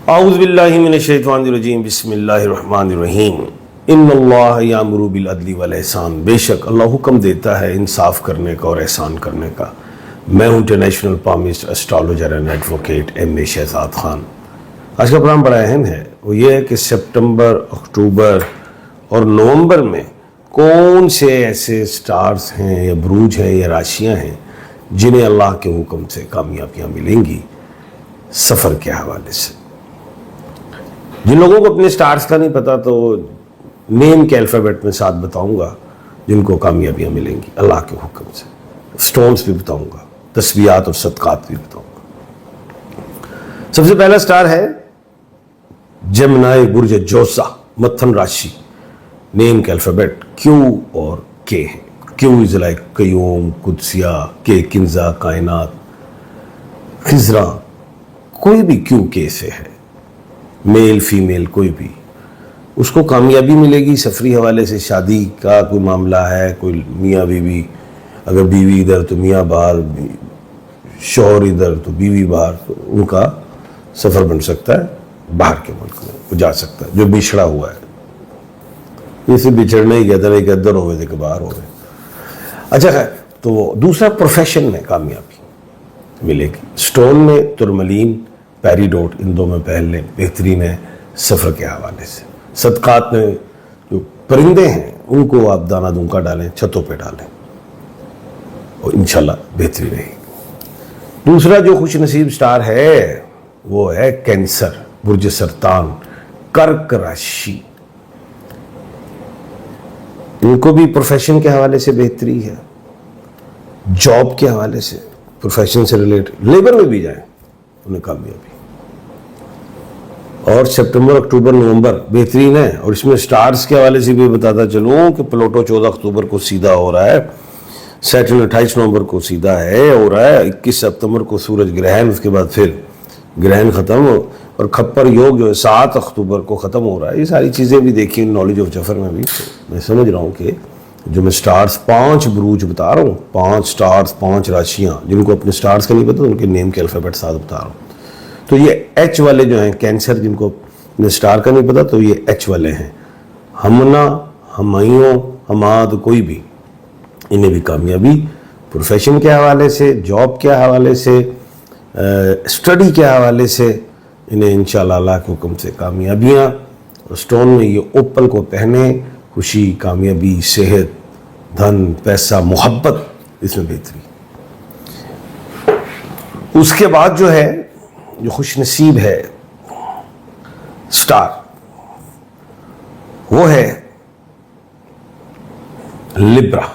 اعوذ باللہ من الشیطان الرجیم بسم اللہ الرحمن الرحیم ان اللہ یامر بالعدل والاحسان، بے شک اللہ حکم دیتا ہے انصاف کرنے کا اور احسان کرنے کا۔ میں ہوں international palmist astrologer and advocate M A Shahzad Khan. آج کا پروگرام بڑا اہم ہے، وہ یہ ہے کہ سپٹمبر، اکتوبر اور نومبر میں کون سے ایسے سٹارز ہیں یا بروج ہیں یا راشیاں ہیں جنہیں اللہ کے حکم سے کامیابیاں ملیں گی سفر کے حوالے سے۔ جن لوگوں کو اپنے سٹارز کا نہیں پتا تو نیم کے الفابیٹ میں ساتھ بتاؤں گا جن کو کامیابیاں ملیں گی اللہ کے حکم سے۔ سٹونز بھی بتاؤں گا، تسبیحات اور صدقات بھی بتاؤں گا۔ سب سے پہلا سٹار ہے جمنائی برج جوزا، متھن راشی۔ نیم کے الفابیٹ کیو اور کے ہے۔ کیو از لائک قیوم، قدسیہ، کے کنزا، کائنات، خزرہ، کوئی بھی کیو کے سے ہے، میل فیمیل کوئی بھی، اس کو کامیابی ملے گی سفری حوالے سے۔ شادی کا کوئی معاملہ ہے، کوئی میاں بیوی، اگر بیوی ادھر تو میاں باہر، شوہر ادھر تو بیوی باہر، تو ان کا سفر بن سکتا ہے، باہر کے ملک میں وہ جا سکتا ہے جو بچھڑا ہوا ہے۔ اسے بچھڑنے ہی کہتے ہیں کہ ادھر ہوئے تھے کہ باہر ہو گئے۔ اچھا ہے، تو دوسرا پروفیشن میں کامیابی ملے گی۔ سٹون میں ترملین، پیریڈوٹ، ان دو میں پہن لیں، بہترین ہے سفر کے حوالے سے۔ صدقات میں جو پرندے ہیں ان کو آپ دانہ دونکا ڈالیں، چھتوں پہ ڈالیں اور انشاءاللہ بہتری رہے گی۔ دوسرا جو خوش نصیب سٹار ہے وہ ہے کینسر، برج سرطان، کرک راشی۔ ان کو بھی پروفیشن کے حوالے سے بہتری ہے، جاب کے حوالے سے، پروفیشن سے ریلیٹڈ، لیبر میں بھی جائیں انہیں کامیابی۔ اور سپٹمبر، اکتوبر، نومبر بہترین ہے۔ اور اس میں سٹارز کے حوالے سے بھی بتاتا چلوں کہ پلوٹو 14 اکتوبر کو سیدھا ہو رہا ہے، سیٹرن 28 نومبر کو سیدھا ہو رہا ہے، 21 ستمبر کو سورج گرہن، اس کے بعد پھر گرہن ختم، اور کھپر یوگ جو ہے 7 اکتوبر کو ختم ہو رہا ہے۔ یہ ساری چیزیں بھی دیکھی نالج آف جفر میں بھی۔ میں سمجھ رہا ہوں کہ جو میں سٹارز 5 بروج بتا رہا ہوں، 5 سٹارز، 5 راشیاں، جن کو اپنے سٹارز کا نہیں پتا ان کے نیم کے الفابیٹ ساتھ بتا رہا ہوں۔ تو یہ ایچ والے جو ہیں کینسر، جن کو اپنے سٹار کا نہیں پتا تو یہ ایچ والے ہیں۔ ہمنا، ہمائیوں، حماد، کوئی بھی، انہیں بھی کامیابی پروفیشن کے حوالے سے، جاب کے حوالے سے، اسٹڈی کے حوالے سے، انہیں انشاءاللہ اللہ کے حکم سے کامیابیاں۔ اور سٹون میں یہ اوپل کو پہنے، خوشی، کامیابی، صحت، دھن، پیسہ، محبت، اس میں بہتری۔ اس کے بعد جو ہے جو خوش نصیب ہے سٹار وہ ہے لبرا،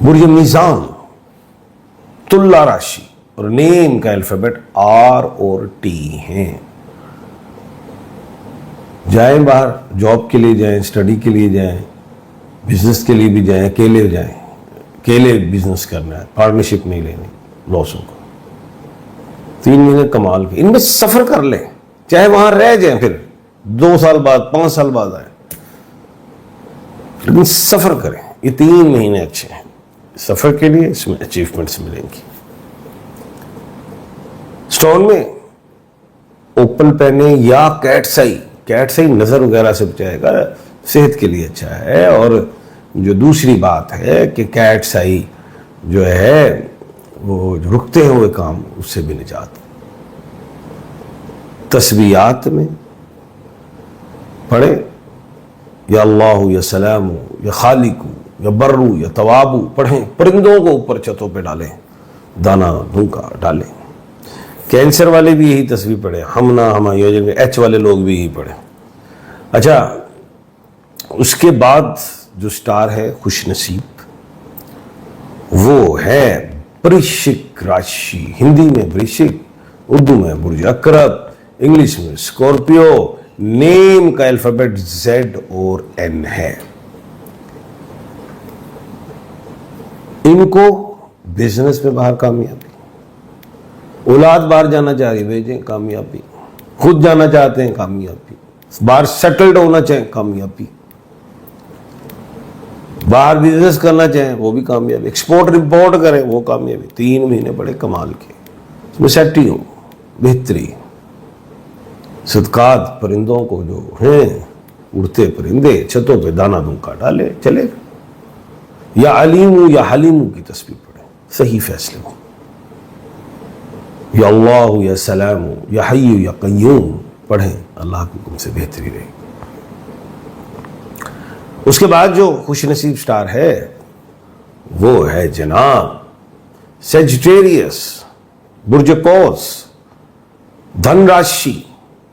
برج میزان، تلا راشی، اور نیم کا الفابیٹ آر اور ٹی ہیں۔ جائیں باہر، جاب کے لیے جائیں، اسٹڈی کے لیے جائیں، بزنس کے لیے بھی جائیں، اکیلے جائیں، اکیلے بزنس کرنا ہے، پارٹنرشپ نہیں لینی لاسوں کو۔ 3 مہینے کمال کے، ان میں سفر کر لیں، چاہے وہاں رہ جائیں، پھر 2 سال بعد، 5 سال بعد آئیں، لیکن سفر کریں۔ یہ 3 مہینے اچھے ہیں سفر کے لیے، اس میں اچیومنٹس ملیں گی۔ سٹون میں اوپل پہنے یا کیٹ سائی، کیٹ سائی نظر وغیرہ سے بچائے گا، صحت کے لیے اچھا ہے۔ اور جو دوسری بات ہے کہ کیٹ سائی جو ہے وہ رکتے ہوئے کام، اس سے بھی نجات۔ تسبیحات میں پڑھیں یا اللہ، یا سلام، یا خالق، یا برو، یا توابو پڑھیں۔ پرندوں کو اوپر چھتوں پہ ڈالیں، دانہ دھونکا ڈالیں۔ کینسر والے بھی یہی تسبیح پڑھیں، ہمنا، ہمایوں، ایچ والے لوگ بھی یہی پڑھیں۔ اچھا، اس کے بعد جو سٹار ہے خوش نصیب وہ ہے برشک راشی۔ ہندی میں برشک، اردو میں برج عقرب، انگلش میں اسکارپیو، نیم کا الفابیٹ زیڈ اور این ہے۔ ان کو بزنس میں باہر کامیابی، اولاد باہر جانا چاہیے بھیجیں، کامیابی، خود جانا چاہتے ہیں کامیابی، باہر سیٹلڈ ہونا چاہیں کامیابی، باہر بزنس کرنا چاہیں وہ بھی کامیابی، ایکسپورٹ امپورٹ کریں وہ کامیابی۔ 3 مہینے بڑے کمال کے، اس میں سیٹ ہی ہوں، بہتری۔ صدقات پرندوں کو جو ہیں اڑتے پرندے چھتوں پہ دانہ دوں کا ڈالے چلے گا. یا علیم یا حلیم کی تسبیح پڑھیں, صحیح فیصلے ہوں. یا اللہ یا سلام یا حی یا قیوم پڑھیں, اللہ کے حکم سے بہتری رہے. اس کے بعد جو خوش نصیب سٹار ہے وہ ہے جناب سیجیٹیریس, برج قوس, دھن راشی,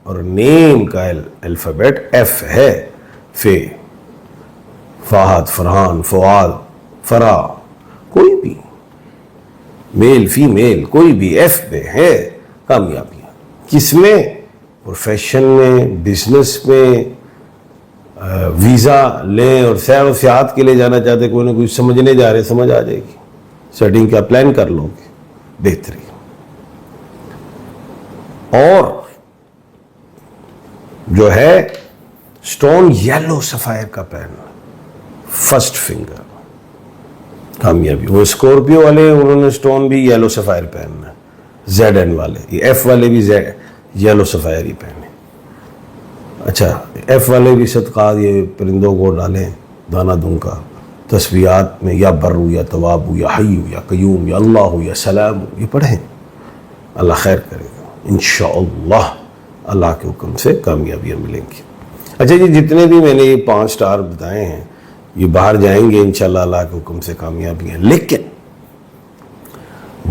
اور نیم کا الفابیٹ ایف ہے. فے, فہد, فرحان, فواد, فرا, کوئی بھی میل فیمیل کوئی بھی ایف پہ ہے کامیابی. کس میں؟ پروفیشن میں, بزنس میں. ویزا لیں اور سیر و سیاحت کے لیے جانا چاہتے, کوئی نہ کوئی سمجھنے جا رہے, سمجھ آ جائے گی. سیٹنگ کا پلان کر لو گے, بہتری. اور جو ہے سٹون یلو سفائر کا پہننا, فرسٹ فنگر, کامیابی. وہ اسکورپیو والے انہوں نے سٹون بھی یلو سفائر پہننا ہے, زیڈ این والے. یہ ایف والے بھی یلو سفائر ہی پہنے. اچھا, ایف والے بھی صدقات یہ پرندوں کو ڈالیں دانہ دوں کا تسبیحات میں, یا برو یا توابو یا حیو یا قیوم یا اللہ یا سلام, یہ پڑھیں. اللہ خیر کرے گا انشاءاللہ. اللہ کے حکم سے کامیابیاں ملیں گی. اچھا جی, جتنے بھی میں نے یہ 5 سٹار بتائے ہیں یہ باہر جائیں گے انشاءاللہ اللہ کے حکم سے کامیابیاں. لیکن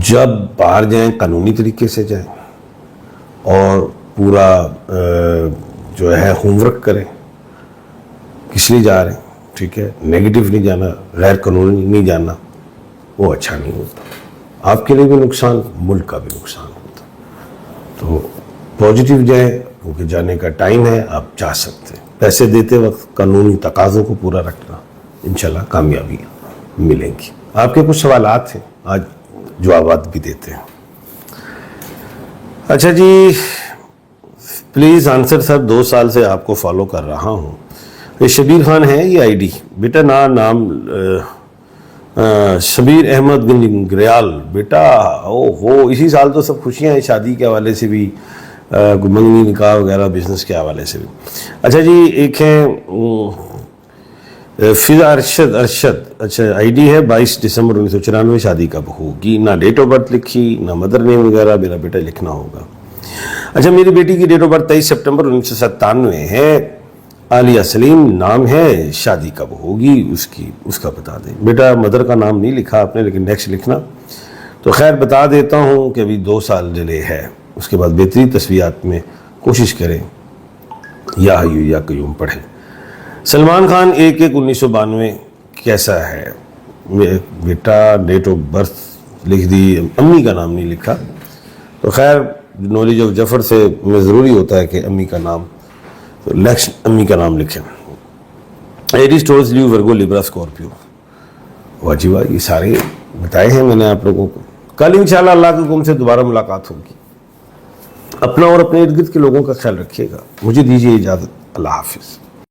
جب باہر جائیں قانونی طریقے سے جائیں اور پورا جو ہے ہوم ورک کریں, کس لیے جا رہے ہیں, ٹھیک ہے, نیگیٹو نہیں جانا, غیر قانونی نہیں جانا, وہ اچھا نہیں ہوتا. آپ کے لیے بھی نقصان, ملک کا بھی نقصان ہوتا. تو پازیٹیو جائیں, کیونکہ جانے کا ٹائم ہے, آپ جا سکتے ہیں. پیسے دیتے وقت قانونی تقاضوں کو پورا رکھنا, انشاءاللہ کامیابی ملیں گی. آپ کے کچھ سوالات ہیں, آج جوابات بھی دیتے ہیں. اچھا جی, پلیز آنسر سر. 2 سال سے آپ کو فالو کر رہا ہوں. یہ شبیر خان ہے یہ آئی ڈی. بیٹا نام شبیر احمد گریال. بیٹا او ہو, اسی سال تو سب خوشیاں ہیں, شادی کے حوالے سے بھی, منگنی نکاح وغیرہ, بزنس کے حوالے سے بھی. اچھا جی, ایک ہے فضا ارشد. اچھا, آئی ڈی ہے 22 دسمبر 1994. شادی کب ہوگی؟ نہ ڈیٹ آف برتھ لکھی, نہ مدر نیم وغیرہ. میرا بیٹا لکھنا ہوگا. اچھا, میری بیٹی کی ڈیٹ آف برتھ 23 سپٹمبر 1997 ہے. عالیہ سلیم نام ہے. شادی کب ہوگی اس کا بتا دیں. بیٹا مدر کا نام نہیں لکھا آپ نے, لیکن نیکسٹ لکھنا. تو خیر بتا دیتا ہوں کہ ابھی 2 سال ڈیلے ہے. اس کے بعد بہترین تسبیحات میں کوشش کریں, یا حیو یا قیوم پڑھیں. سلمان خان 1/1/1992 کیسا ہے؟ بیٹا ڈیٹ آف برتھ لکھ دی, امی کا نام نہیں لکھا. تو خیر نالج آف جفر سے میں ضروری ہوتا ہے کہ امی کا نام, تو نیکسٹ امی کا نام لکھیں. ایریز ٹورس لیو ورگو لیبرا اسکارپیو. واہ واہ, یہ سارے بتائے ہیں میں نے آپ لوگوں کو. کل انشاءاللہ اللہ کے حکم سے دوبارہ ملاقات ہوگی. اپنا اور اپنے ارد گرد کے لوگوں کا خیال رکھیے گا. مجھے دیجیے اجازت. اللہ حافظ.